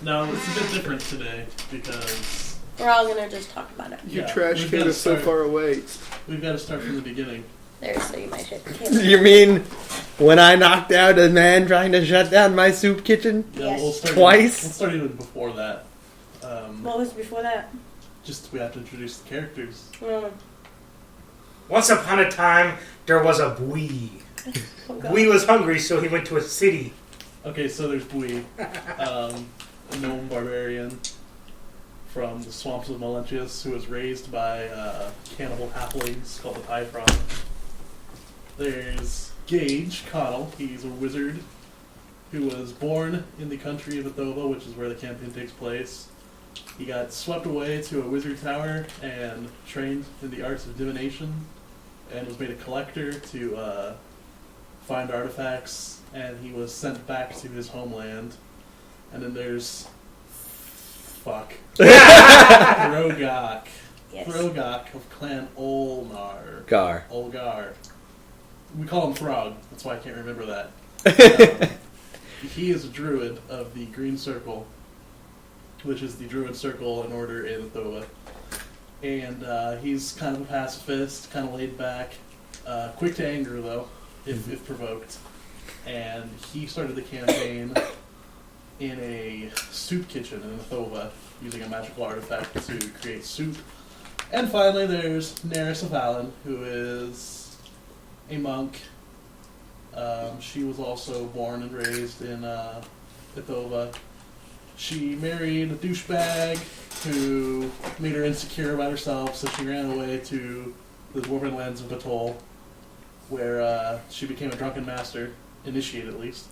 No, it's a bit different today because we're all gonna just talk about it. Your trash can is so far away. We've got to start from the beginning. There, so you might hit the table. You mean when I knocked out a man trying to shut down my soup kitchen? Yeah, Yes. we'll start Twice? We'll start even before that. What was before that? Just we have to introduce the characters. Once upon a time, there was a Bui. Bui was hungry, so he went to a city. Okay, so there's Bui, a gnome barbarian from the swamps of Malentius, who was raised by cannibal halflings called the Pryme. There's Gage Conall. He's a wizard who was born in the country of Athova, which is where the campaign takes place. He got swept away to a wizard tower and trained in the arts of divination, and was made a collector to find artifacts, and he was sent back to his homeland. And then there's Thro'gok. Yes. Thro'gok of Clan Ulgar. Ulgar. We call him Throg. That's why I can't remember that. He is a druid of the Green Circle, which is the druid circle in order in Athova. And he's kind of a pacifist, kind of laid back, quick to anger though, if provoked. And he started the campaign in a soup kitchen in Athova, using a magical artifact to create soup. And finally there's Nerys O'Faolin, who is a monk. She was also born and raised in Athova. She married a douchebag who made her insecure about herself, so she ran away to the dwarven lands of Batol, where she became a drunken master, initiate at least.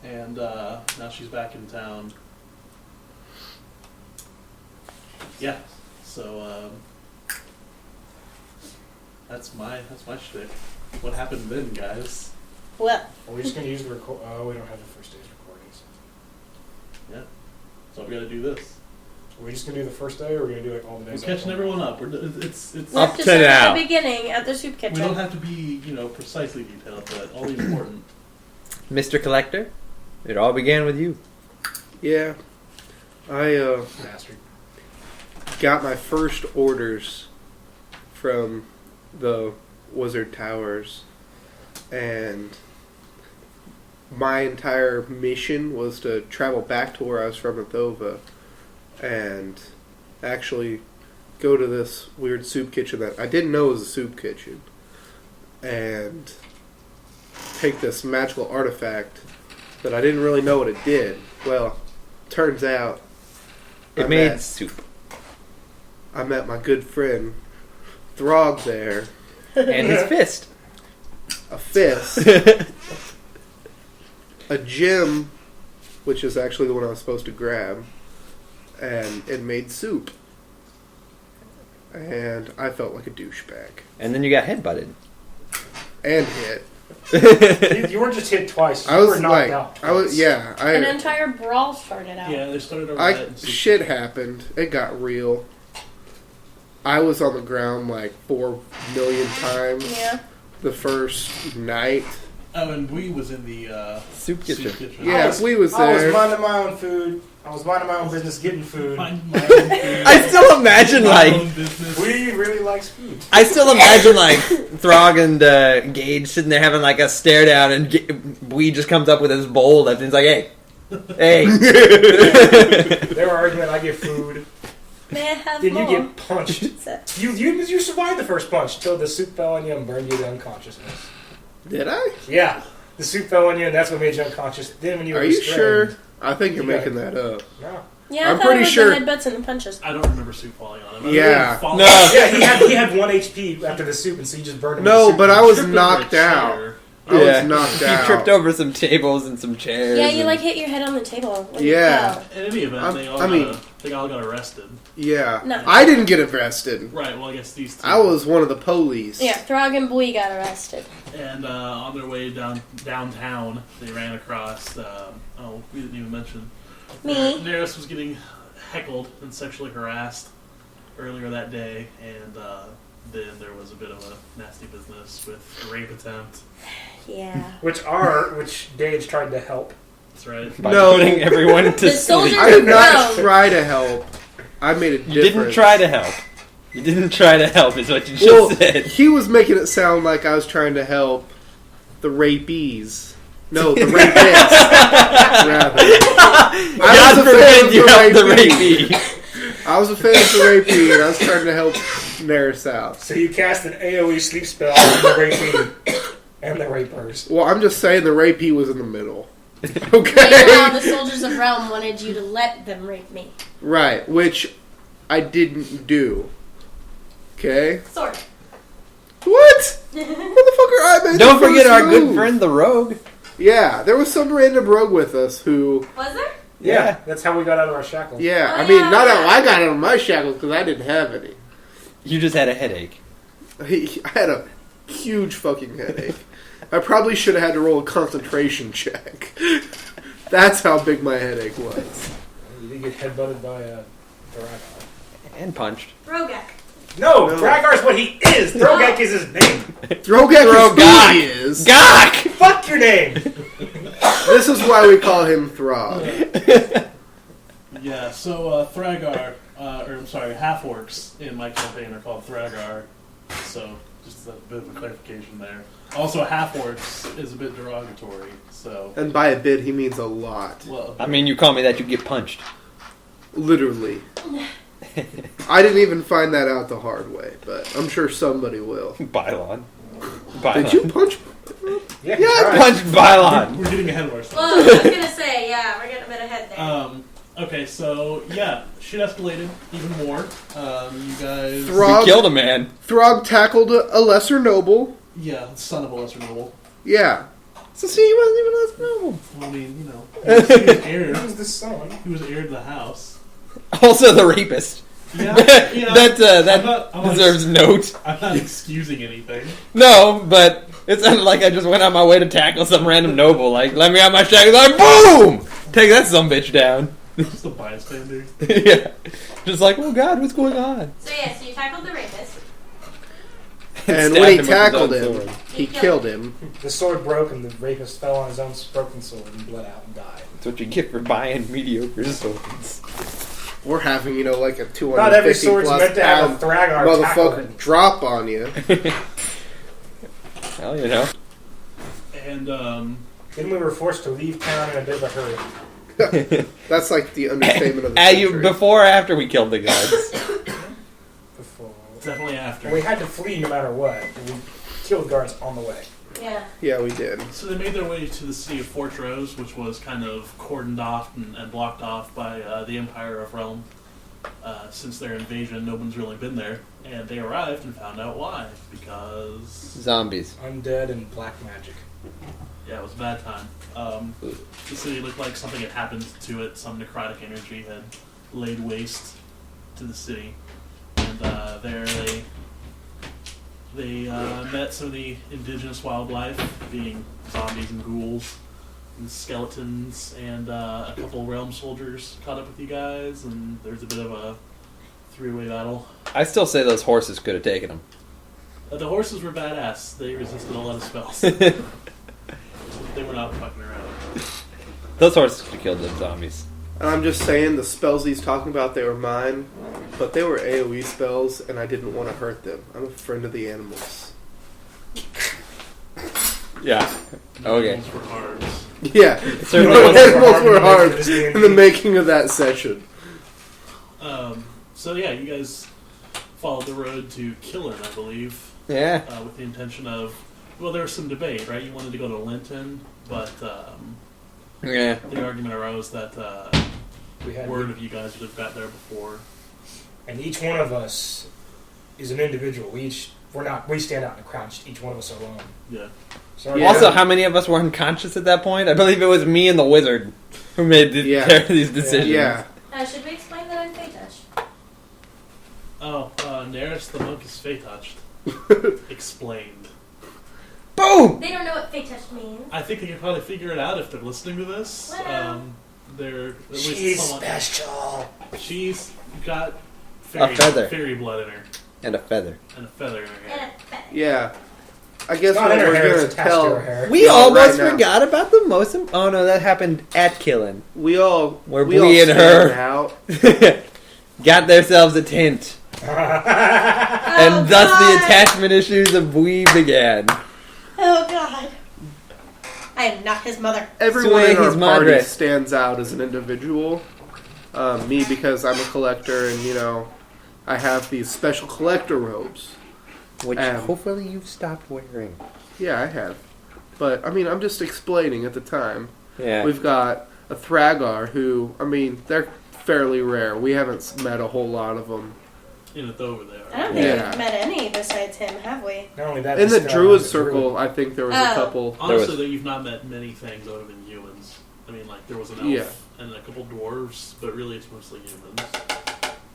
And now she's back in town. Yeah, so that's my shtick. What happened then, guys? Well, Are we just going to use the record? Oh, we don't have the first day's recordings. Yeah, so we got to do this. Are we just going to do the first day, or are we going to do like all the We're days? catching everyone up. we It's have to start at the beginning at the soup kitchen. we don't have to be precisely detailed, but all the important. Mr. Collector, it all began with you. Yeah. I Bastard. got my first orders from the Wizard Towers, and my entire mission was to travel back to where I was from, Athova, and actually go to this weird soup kitchen that I didn't know was a soup kitchen, and take this magical artifact that I didn't really know what it did. Well, turns out It made soup. I met my good friend Throg there. And his fist. A fist. A gem, which is actually the one I was supposed to grab. And it made soup. And I felt like a douchebag. And then you got headbutted. And hit. You weren't just hit twice. I You was were knocked out twice. An entire brawl started out. Yeah, they started over that. And shit happened. It got real. I was on the ground like 4 million times. Yeah. The first night. Oh, and we was in the soup kitchen. Yeah, we was there. I was minding my own food. I was minding my own business, getting food. I still imagine We really likes food. I still imagine Throg and Gage sitting there having like a stare down, and Bui just comes up with his bowl and he's like, "Hey." They were arguing. I get food. May I have Then more? you get punched. You survived the first punch until the soup fell on you and burned you to unconsciousness. Did I? Yeah, the soup fell on you and that's what made you unconscious. Then when you were Are you restrained, sure? I think you're making that up. No. Yeah, I'm I thought pretty it was sure. the headbutts and the punches. I don't remember soup falling on him. Yeah. Yeah, he had 1 HP after the soup, and so you just burned him. No, with the but soup. I was knocked out. I was knocked out. He tripped over some tables and some chairs. Yeah, you hit your head on the table. When Yeah. You fell. In any event, they all got arrested. Yeah. No. I didn't get arrested. Right, well, I guess these two. I was one of the police. Yeah, Throg and Bui got arrested. And on their way downtown, they ran across, we didn't even mention. Me. Nerys was getting heckled and sexually harassed earlier that day, and then there was a bit of a nasty business with a rape attempt. Yeah. Which Gage tried to help. That's right. By No. putting everyone to The soldiers sleep. I did not No. try to help. I made a difference. You didn't try to help. You didn't try to help, is what you just Well, said. he was making it sound like I was trying to help the rapees. No, the rapists. Rather. God forbid you help the rapee. I was a fan of the rapee, and I was trying to help Nerys out. So you cast an AoE sleep spell on the rapee and the rapers. Well, I'm just saying the rapee was in the middle. Later on, Okay? the soldiers of Realm wanted you to let them rape me. Right, which I didn't do. Okay? Sort of. What? Motherfucker, I made Don't the forget first our good move. friend the rogue. Yeah, there was some random rogue with us who... Was there? Yeah. That's how we got out of our shackles. Yeah, Oh, I mean, yeah, not yeah. how I got out of my shackles, because I didn't have any. You just had a headache. I had a huge fucking headache. I probably should have had to roll a concentration check. That's how big my headache was. You did get headbutted by a thragg'ar. And punched. Thro'gok. No, No. Thragg'ar's what he is. Thro'gok is his name. Thro'gok Thro'gok. is. Gawk! Fuck your name. This is why we call him Throg. Yeah, so thragg'ar, half-orcs in my campaign are called thragg'ar. So just a bit of a clarification there. Also, half-orcs is a bit derogatory. So, And by a bit, he means a lot. well, I mean, you call me that, you get punched. Literally. I didn't even find that out the hard way, but I'm sure somebody will. Bylon. Did you punch? Yeah, Yeah, right. Punched Bylon. we're getting ahead of ourselves. Well, I was gonna say, yeah, we're getting a bit ahead there. Okay, so yeah, shit escalated even more. You guys, Throg- We killed a man. Throg tackled a lesser noble. yeah, son of a lesser noble. Yeah. So see, he wasn't even less noble. Well, I mean, you know, he was heir. Who's the son? He was heir to the house. Also the rapist. Yeah, you know, that I'm not deserves note. I'm not excusing anything. No, but it sounded like I just went on my way to tackle some random noble. Like, let me out my shackles. Like, boom! Take that sumbitch down. Just a bystander. Yeah. Just like, oh god, what's going on? So yeah, so you tackled the rapist. And Stabbed when he him with his tackled own him, sword. he killed him. The sword broke and the rapist fell on his own broken sword and bled out and died. That's what you get for buying mediocre swords. We're having, like a 250 Not every sword's plus meant to have a pound thragg'ar motherfucker tackle. drop on you. Well, you know. And Then we were forced to leave town in a bit of a hurry. That's like the understatement of the You, century. before or after we killed the guards? Before. definitely after. We had to flee no matter what. We killed guards on the way. Yeah. Yeah, we did. So they made their way to the city of Fortrose, which was kind of cordoned off and blocked off by the Empire of Realm. Since their invasion, no one's really been there. And they arrived and found out why. Because, Zombies. Undead and black magic. yeah, it was a bad time. The city looked like something had happened to it. Some necrotic energy had laid waste to the city. And there they met some of the indigenous wildlife, being zombies and ghouls and skeletons, and a couple realm soldiers caught up with you guys, and there's a bit of a three-way battle. I still say those horses could have taken them. The horses were badass. They resisted a lot of spells. They were not fucking around. Those horses could have killed them zombies. And I'm just saying, the spells he's talking about, they were mine, but they were AoE spells, and I didn't want to hurt them. I'm a friend of the animals. Yeah. Okay. Those were arms. Yeah, Certainly no, wasn't animals were hard for this in the making of that session. So yeah, you guys followed the road to Kaylan, I believe, Yeah. with the intention of, well, there was some debate, right? You wanted to go to Linton, but Yeah. the argument arose that We had word of you guys would have got there before. And each one of us is an individual. We stand out in a crowd. Each one of us alone. Yeah. So Yeah. Also, how many of us were unconscious at that point? I believe it was me and the wizard who made these decisions. Yeah. Should we explain that I'm fey touched? Oh, Nerys the monk is fey touched. Explained. Boom! They don't know what fey touched means. I think they can probably figure it out if they're listening to this. Well. They're at least she's somewhat- special. She's got A feather. fairy blood in her And a feather. and a feather in her And hair. a feather. Yeah. I guess Not what in her we're hair, gonna it's attached to her tell. hair. We Yeah, almost right now. forgot about the most. Oh no, that happened at Kaylan. We all Where we all Blee and stand her- out. Got themselves a tent, and thus the attachment issues of Blee began. Oh God. I am not his mother. Everyone in our His party madre. stands out as an individual. Me, because I'm a collector, and I have these special collector robes. Which hopefully you've stopped wearing. Yeah, I have. But I'm just explaining at the time. Yeah. We've got a thragg'ar who, they're fairly rare. We haven't met a whole lot of them. In it over there. I don't think Yeah. we've met any besides him, have we? Not only that, In the this guy druid was a circle, druid. I think there was a couple. Honestly, though, you've not met many things other than humans. There was an elf Yeah. and a couple dwarves, but really it's mostly humans.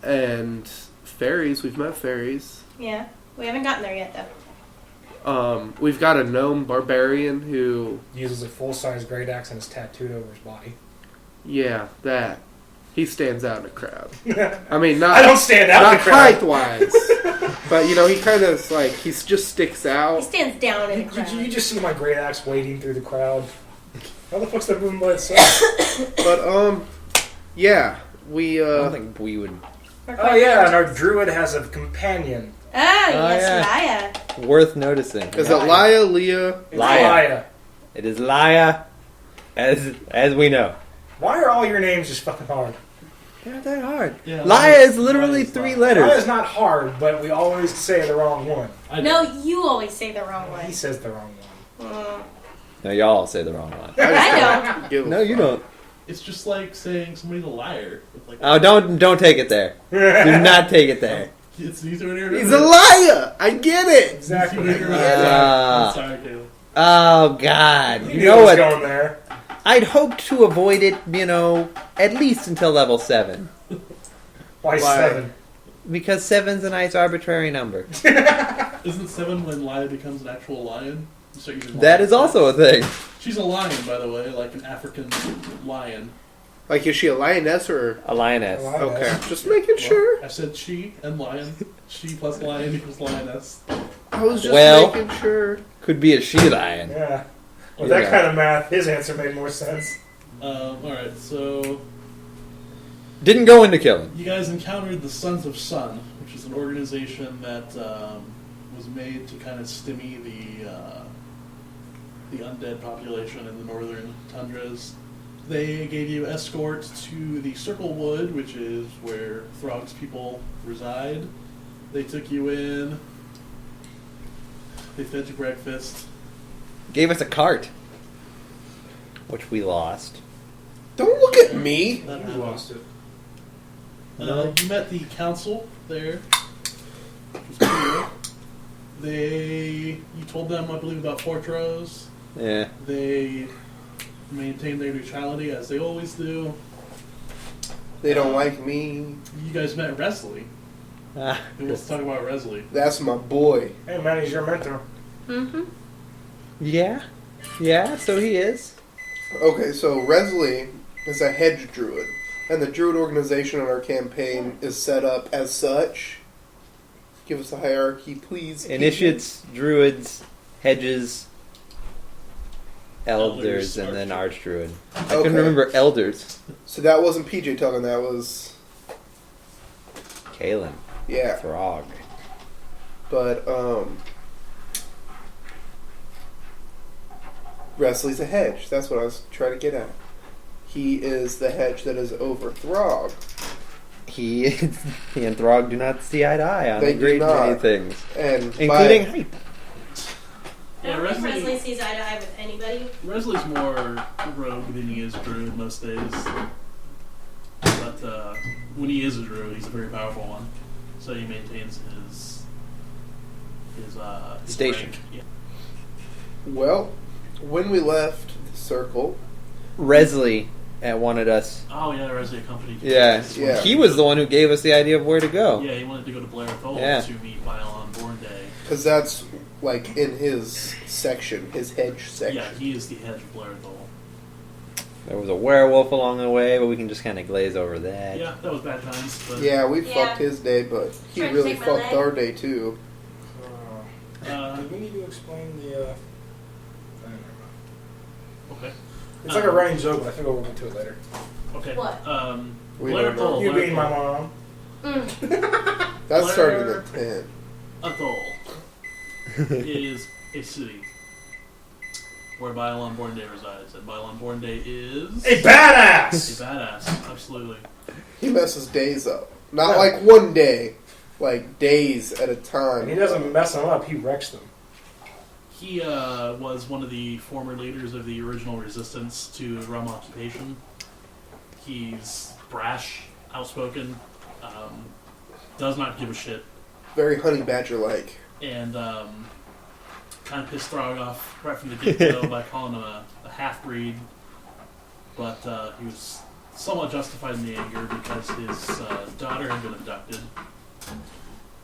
And fairies, we've met fairies. Yeah. We haven't gotten there yet, though. We've got a gnome barbarian who, Uses a full-size great axe and is tattooed over his body. that. He stands out in a crowd. I Not don't stand out in not the crowd. height-wise. But, he kind of, he just sticks He out. stands down in the crowd. You just see my great axe wading through the crowd. How the fuck's that moving by itself? But, yeah. We, I don't think Blee would. Oh yeah, and our druid has a companion. Ah, Oh, yes, Laya. Worth noticing. is it Laya, Leah? It's Laya. Laya. It is Laya, as we know. Why are all your names just fucking hard? They're not that hard. Yeah, Laya is literally Laya's 3 Laya. letters. Laya's not hard, but we always say the wrong one. No, you always say the wrong He one. says the wrong one. No, y'all say the wrong one. I don't. Give a No, you fuck. don't. It's just like saying somebody's a liar. Oh, don't take it there. Do not take it there. It's easier when you're He's a liar! I get it! Exactly. I'm sorry, Kayla. Oh God! You You knew know it was what? going there. I'd hoped to avoid it. At least until level 7, Why Why? 7? because 7's a nice arbitrary number. Isn't 7 when Laya becomes an actual lion? You start using That lion is also a thing. She's a lion, by the way, like an African lion. Like, is she a lioness or... A lioness. Okay, just making sure. I said she and lion. She plus lion equals lioness. I was just Well- making sure. Could be a she lion. Yeah. With Yeah. that kind of math, his answer made more sense. Alright, so Didn't go into killing. you guys encountered the Sons of Sun, which is an organization that was made to kind of stymie the undead population in the northern tundras. They gave you escort to the Circle Wood, which is where Throgg's people reside. They took you in. They fed you breakfast. Gave us a cart, which we lost. Don't look at me! That You happened. lost it. You met the council there, which was cool. You told them, I believe, about Fortros. Yeah. They maintained their neutrality, as they always do. They don't like me. You guys met Resley. Who wants to talk about Resley? That's my boy. Hey man, he's your mentor. Mm-hmm. Yeah. Yeah. So he is. Okay, so Resley is a hedge druid. And the druid organization on our campaign is set up as such. Give us a hierarchy, please. Initiates, druids, hedges, elders, and then archdruid. I couldn't Okay. remember elders. So that wasn't PJ talking, that was... Kaylan. Yeah. Throg. But, Resley's a hedge. That's what I was trying to get at. He is the hedge that is over Throg. He and Throg do not see eye to eye on They a do great not. many things, And including by, height. I don't Yeah, think Resley- Presley sees eye to eye with anybody. Resley's more rogue than he is druid most days. But when he is a druid, he's a very powerful one. So he maintains his Station. rank. Yeah. well, when we left the circle, Resley wanted us. Oh yeah, Resley accompanied you. Yeah. Yeah. He was the one who gave us the idea of where to go. Yeah, he wanted to go to Blair Thole Yeah. to meet Bile on Born Day. because that's like in his section, his hedge section. Yeah, he is the head of Blair Thole. There was a werewolf along the way, but we can just kind of glaze over that. Yeah, that was bad times. But Yeah, we Yeah. fucked his day, but he Tried to really take my fucked leg. our day too. do we need to explain the? Never mind. Okay. It's like a running joke, but I think we'll get to it later. Okay. What? Blair Atoll. You being my mom. That started at 10. Atoll is a city where Bylon Bornday resides, and Bylon Bornday is A badass! a badass, absolutely. He messes days up. Not like one day, like days at a time. And he doesn't mess them up, he wrecks them. He was one of the former leaders of the original resistance to Rum occupation. He's brash, outspoken, does not give a shit, Very honey badger-like. and kind of pissed Throg off right from the get-go by calling him a half-breed. But he was somewhat justified in the anger because his daughter had been abducted.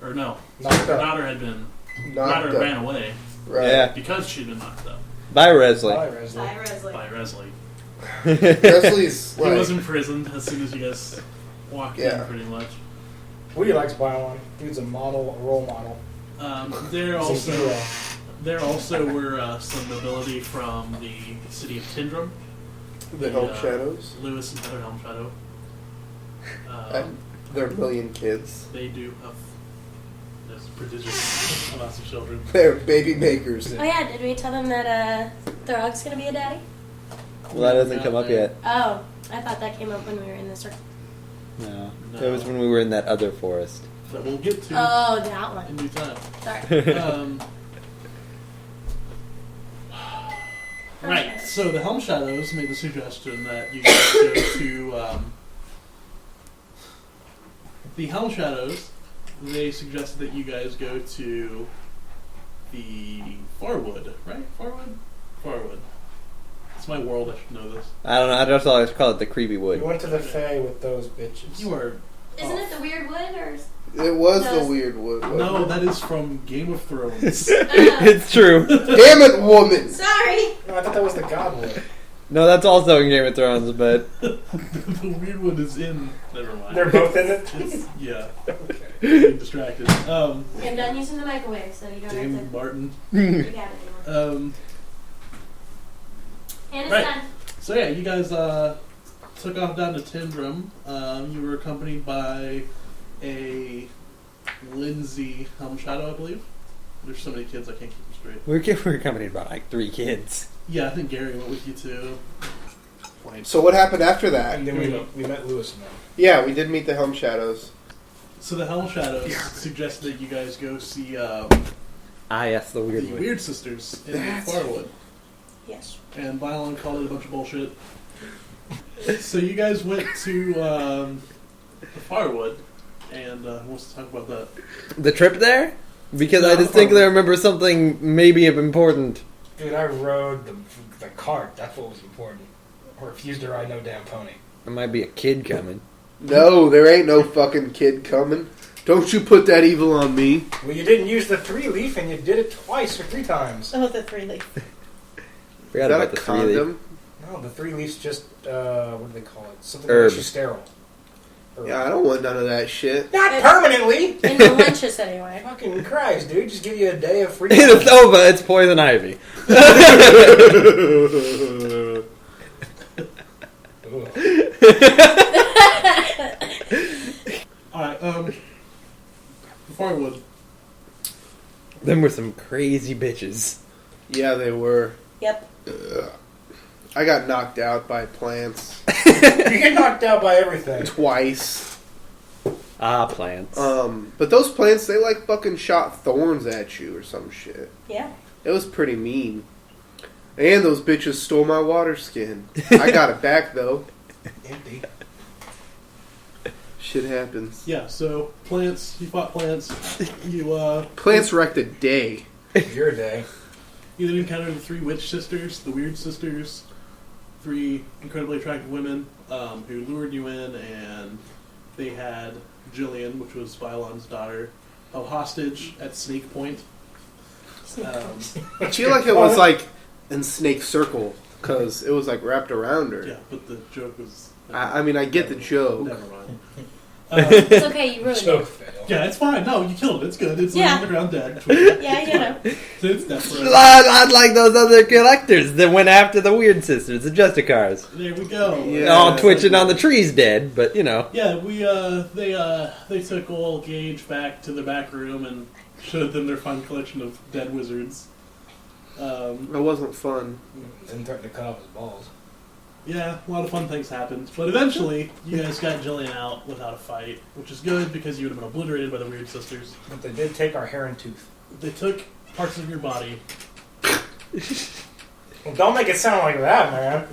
Or no, Knocked her up. daughter had been... Knocked daughter up. ran away Right. Yeah. because she'd been knocked up Bye, Resley. Bye, Resley. Bye, Resley. by Resley. Leslie's He like... was imprisoned as soon as you guys walked in, Yeah. pretty much. Woody likes Bylon. Dude's a model, a role model. There He's a also hero. there also were some nobility from the city of Tindrum. The Helm Shadows. Lewis and Heather Helm Shadow. And their million kids. They do have this prodigious amounts of children. They're baby makers. Oh yeah, did we tell them that Thro'gok's gonna be a daddy? Well, that hasn't come up yet. Oh, I thought that came up when we were in the circle. No. No. That was when we were in that other forest. That we'll get to Oh, that in one. due time. Sorry. Right, so the Helm Shadows made the suggestion that you guys go to the Helm Shadows. They suggested that you guys go to the Farwood, right? Farwood. It's my world. I should know this. I don't know. I just always call it the creepy We wood. went to the Fae with those bitches. You are. Isn't it the weird wood or? It was No. the weird wood. wasn't No, it? that is from Game of Thrones. It's true. Damn it, woman! Sorry. No, I thought that was the god wood. No, that's also in Game of Thrones, but The weird one is in. Never mind. They're both in it? It's, yeah. Okay. Getting distracted. I'm done using the microwave, so you don't James have to. Martin. You got it anymore. Um, And it's right. done. So yeah, you guys took off down to Tindrum. You were accompanied by a Lindsay Helm Shadow, I believe. There's so many kids I can't keep them straight. we're accompanied by like 3 kids. Yeah, I think Gary went with you too. So what happened after that? And then we met Lewis and them. Yeah, we did meet the Helm Shadows. So the Helm Shadows suggested that you guys go see Yes, the weird the wood. Weird Sisters in That's- Farwood. Yes. And Bylon called it a bunch of bullshit. So you guys went to the Farwood, and who wants to talk about that? The trip there? Because No, I distinctly remember something maybe of important. Dude, I rode the cart. That's what was important. I refused to ride no damn pony. There might be a kid coming. No, there ain't no fucking kid coming. Don't you put that evil on me. Well, you didn't use the 3-leaf, and you did it twice or 3 times. Oh, the 3-leaf. Forgot Is that about a the 3-leaf. condom? No, the 3-leaf's just, what do they call it? Something that Herb. makes you sterile. Herb. Yeah, I don't want none of that shit. Not permanently! In the lunches, anyway. Fucking Christ, dude. Just give you a day of free It's over. It's poison ivy. Alright, Farwood. Them were some crazy bitches. Yeah, they were. Yep. I got knocked out by plants You get knocked out by everything. twice. Plants. But those plants, they like fucking shot thorns at you or some shit. Yeah. It was pretty mean. And those bitches stole my water skin. I got it back though. Empty. Shit happens. Yeah, so plants, you fought plants. You Plants wrecked a day. Your day. you then encountered the 3 witch sisters, the Weird Sisters, 3 incredibly attractive women who lured you in, and they had Jillian, which was Bylon's daughter, held hostage at Snake Point. I feel like it was like in Snake Circle because it was like wrapped around her. Yeah, but the joke was... I mean, I get the joke. Never mind. It's okay, you ruined Joke it. fail. Yeah, it's fine. No, you killed it. It's good. It's Yeah. on the ground dead. Yeah, you know. It's desperate. Not like those other collectors that went after the weird sisters, the Justicars. There we go. Yeah. All twitching on the trees dead, but you know. Yeah, they took old Gage back to the back room and showed them their fine collection of dead wizards. It wasn't fun. Didn't threaten to cut off his balls. Yeah, a lot of fun things happened, but eventually you guys got Jillian out without a fight, which is good because you would have been obliterated by the weird sisters. But they did take our hair and tooth. They took parts of your body. Well, don't make it sound like that, man.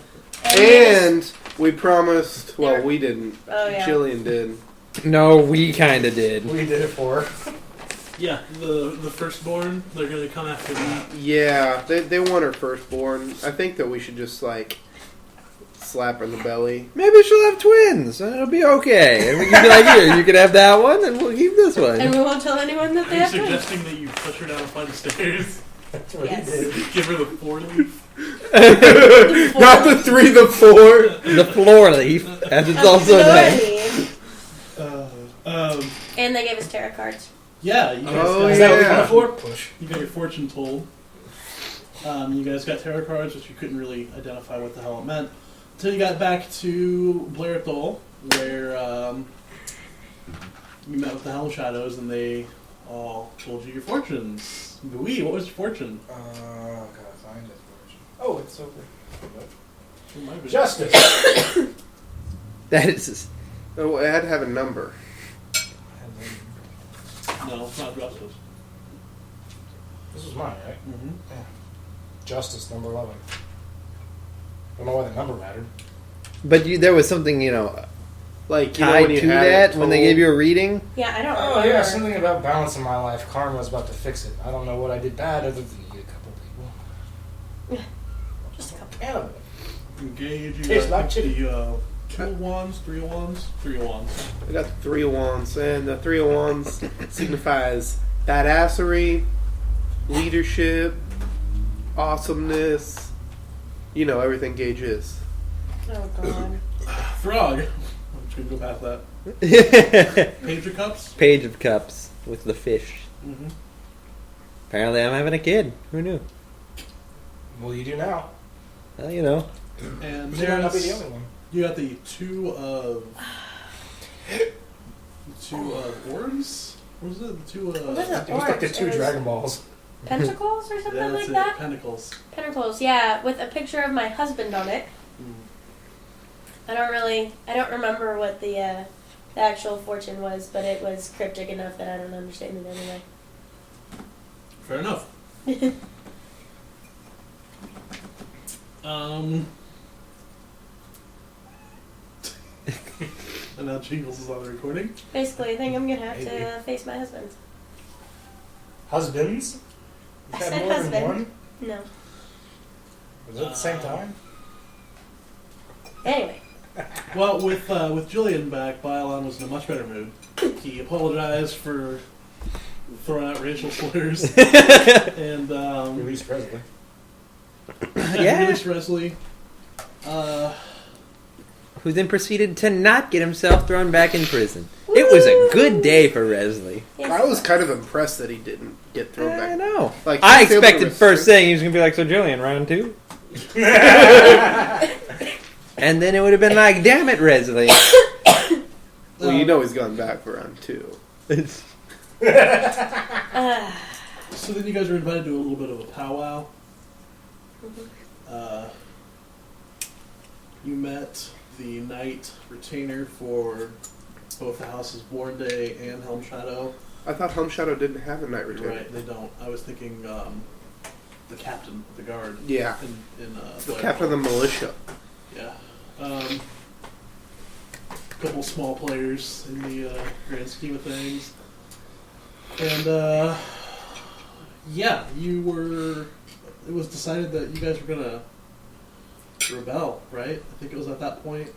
And we promised. Well, Never- we didn't. Oh, yeah. Jillian did. No, we kind of did. We did it for her. Yeah, the firstborn, they're going to come after me. Yeah, they want her firstborn. I think that we should just slap her in the belly. Maybe she'll have twins, and it'll be okay. And we can be like, here, you can have that one, and we'll keep this one. And we won't tell anyone that Are they you have twins. suggesting that you push her down a flight of stairs? That's what Yes. he did. Give her the 4-leaf? Not the 3, the 4. The floor leaf, as it's also named. And they gave us tarot cards. Yeah, you guys Oh, got, Is that what we yeah. got for? Push. you got your fortune told. You guys got tarot cards, which you couldn't really identify what the hell it meant. Until you got back to Blair Thol, where you met with the Helm Shadows, and they all told you your fortunes. Louis, what was your fortune? Gotta find it. Oh, it's over. It might be- Justice. That is... Oh, it had to have a number. No, it's not justice. This was mine, right? Mm-hmm. Justice, number 11. Don't know why the number mattered. But there was something, Like, tied when you to had that it when they told- gave you a reading. Yeah, I don't Oh, remember. yeah, something about balance in my life. Karma was about to fix it. I don't know what I did bad other than eat a couple people. Just a couple. Cannibal. Engage, you Tastes got like chitty. the 2 of wands, 3 of wands, 3 of wands. I got the 3 of Wands, and the 3 of Wands signifies badassery, leadership, awesomeness. You know, everything Gage is. Oh, God. Frog. I'm just going to go past that. Page of Cups. Page of Cups with the fish. Mm-hmm. Apparently I'm having a kid. Who knew? Well, you do now. Well, And You might not be the there's, only one. you got the 2 of orbs? What was it? The 2 Well, this is of... It was like the orbs. 2 It was Dragon Balls. Pentacles or something Yeah, like that's it. that? Pentacles. Pentacles, yeah, with a picture of my husband on it. I don't remember what the actual fortune was, but it was cryptic enough that I don't understand it anyway. Fair enough. And now Jingles is on the recording. Basically, I think I'm gonna have to face my husband. Husbands? I Is that said more husband. than one? No. Was it at the same time? Anyway, Well, with Jillian back, Bylon was in a much better mood. He apologized for throwing out racial slurs. And, Release Presley. Yeah. released Wesley. Who then proceeded to not get himself thrown back in prison. It was a good day for Resley. yes, I was kind of impressed that he didn't get thrown I back. know. Like, I he was able to expected first restrict- thing he was going to be like, so Jillian, round 2? And then it would have been like, damn it, Resley. Well, you know he's gone back for round 2. So then you guys were invited to a little bit of a powwow. You met the knight retainer for both the houses Born Day and Helm Shadow. I thought Helm Shadow didn't have a night You're retainer. right, they don't. I was thinking the captain of the guard. Yeah. In The captain of the militia. Yeah. A couple small players in the grand scheme of things. And, yeah, it was decided that you guys were going to rebel, right? I think it was at that point.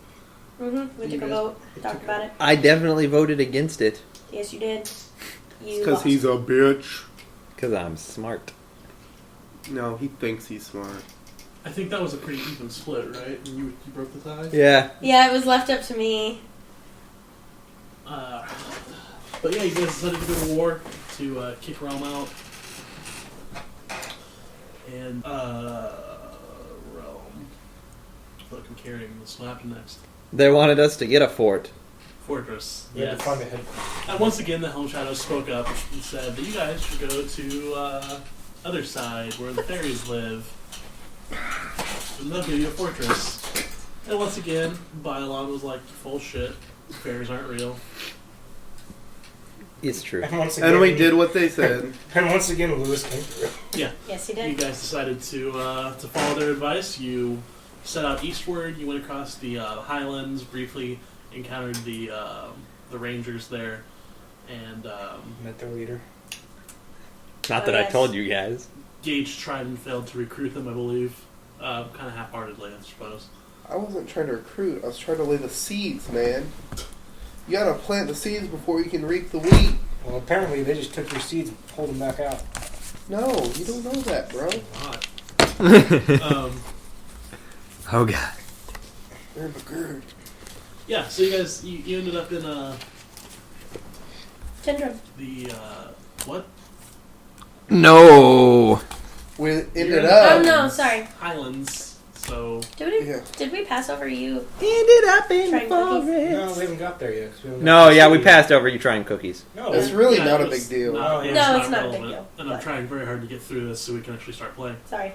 we took a vote, talked about it. I definitely voted against it. Yes, you did. You Because lost. he's a bitch. Because I'm smart. No, he thinks he's smart. I think that was a pretty even split, right? And you broke the tie? Yeah. Yeah, it was left up to me. But yeah, you guys decided to go to war to kick Realm out. And, Realm. I feel like I'm carrying this. What happened next? They wanted us to get a fort. Fortress. We had to Yes. find a head. And once again, the Helm Shadows spoke up and said that you guys should go to other side where the fairies live. And they'll give you a fortress. And once again, Bylon was like, full shit. Fairies aren't real. It's true. And once again, And we did what they said. And once again, Lewis came through. Yeah. Yes, he You did. guys decided to follow their advice. You set out eastward. You went across the highlands, briefly encountered the rangers there, and Met their leader. Not Oh, that I yes. told you guys. Gage tried and failed to recruit them, I believe. Kind of half-heartedly, I suppose. I wasn't trying to recruit. I was trying to lay the seeds, man. You gotta plant the seeds before you can reap the wheat. Well, apparently they just took your seeds and pulled them back out. No, you don't know that, bro. Not. Oh god. They're good. Yeah, so you guys, you ended up in Tendrum. the, what? No. We ended Yeah. up. Oh no, sorry. Highlands. So, Did we pass over you? Ended up in Trying the cookies? No, we forest. haven't got there yet. 'Cause we haven't No, got yeah, the we seeds. passed over you trying cookies. No, It's really yeah, not a it was big deal. not- No, No, it's not a big relevant. deal, And I'm but- trying very hard to get through this so we can actually start playing. Sorry.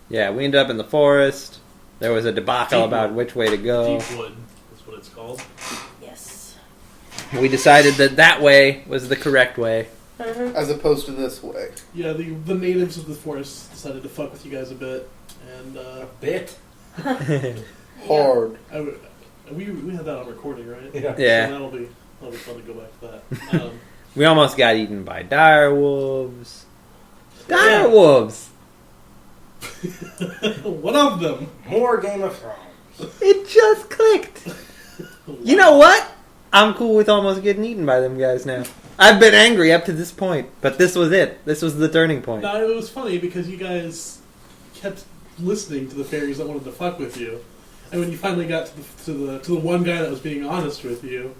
Yeah, we ended up in the forest. There was a debacle Deep about wood. which way to go. Deep wood is what it's called. Yes. We decided that way was the correct way. Mm-hmm. As opposed to this way. Yeah, the natives of the forest decided to fuck with you guys a bit, and A bit. Hard. we had that on recording, right? Yeah. Yeah. So that'll be fun to go back to that. We almost got eaten by dire wolves. Dire Yeah. wolves! One of them. More Game of Thrones. It just clicked. You know what? I'm cool with almost getting eaten by them guys now. I've been angry up to this point, but this was it. This was the turning point. No, it was funny because you guys kept listening to the fairies that wanted to fuck with you, and when you finally got to the one guy that was being honest with you,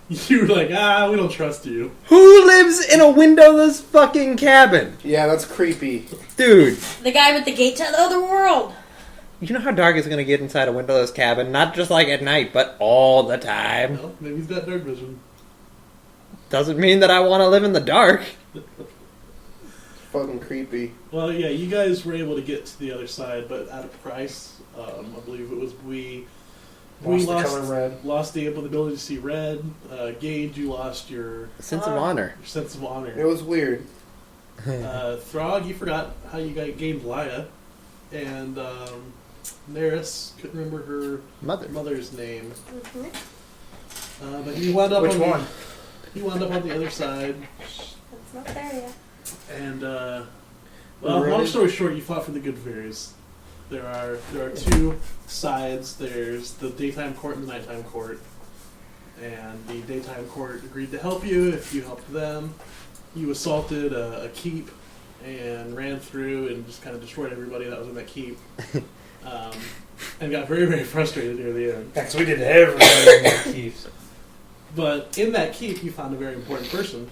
you were like, we don't trust you. Who lives in a windowless fucking cabin? Yeah, that's creepy. Dude, The guy with the gate to the other world. you know how dark it's gonna get inside a windowless cabin? Not just like at night, but all the time. No, maybe he's got dark vision. Doesn't mean that I want to live in the dark. Fucking creepy. Well, yeah, you guys were able to get to the other side, but at a price. I believe it was we Lost the color red. lost the ability to see red. Gage, you lost your Sense of honor. sense of honor. It was weird. Throg, you forgot how you got gained Laya, and Nerys couldn't remember her Mother. mother's name, Mm-hmm. but you wound up Which on one? You wound up on the other side, It's not there yet. and long story short, you fought for the good fairies. There are two sides. There's the daytime court and the nighttime court, and the daytime court agreed to help you if you helped them. You assaulted a keep and ran through and just kind of destroyed everybody that was in that keep, and got very, very frustrated near the end. That's we did everything in the keeps. But in that keep, you found a very important person.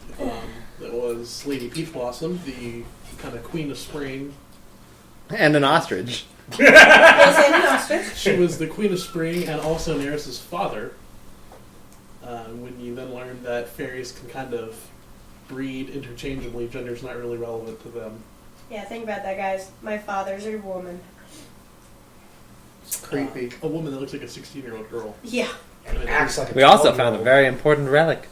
That was Lady Peach Blossom, the kind of queen of spring. And an ostrich. Was it an ostrich? She was the queen of spring and also Nerys' father. When you then learned that fairies can kind of breed interchangeably, gender's not really relevant to them. Yeah, think about that, guys. My father's a woman. It's creepy. A woman that looks like a 16-year-old girl. Yeah. And acts like a We also 12-year-old. found a very important relic.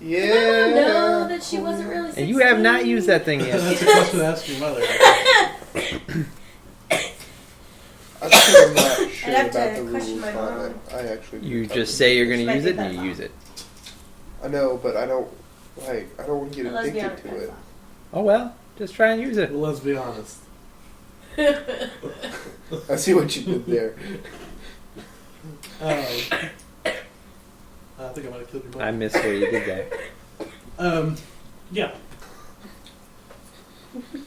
Yeah. Did I not know that she wasn't really 16? And you have not used that thing yet. That's a question to ask your mother. I'm still not sure I'd have about to the question rules my on mom. it. I actually. You just say you're going She to might use be it and you pedophile. use it. I know, but I don't I don't want to get A lesbian addicted to it. pedophile. Oh well, just try and use it. Well, let's be honest. I see what you did there. I think I might have killed your mother. I missed where you did that. Yeah.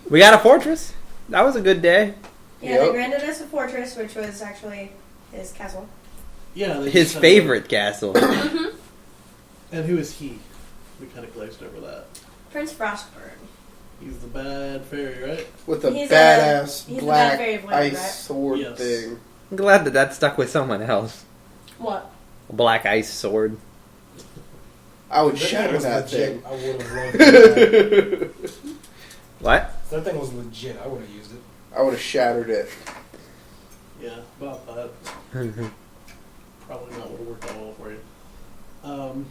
We got a fortress. That was a good day. Yeah, Yep. they granted us a fortress, which was actually his castle. Yeah. They His just kinda- favorite castle. And who is he? We kind of glazed over that. Prince Frostburn. He's the bad fairy, right? With a He's badass he's the black bad fairy of wind, ice right? sword Yes. thing. I'm glad that stuck with someone else. What? A black ice sword. I would If that shatter was that legit, thing. I would have loved it. What? If that thing was legit, I would have used it. I would have shattered it. Yeah, about that. Probably not would have worked out well for you.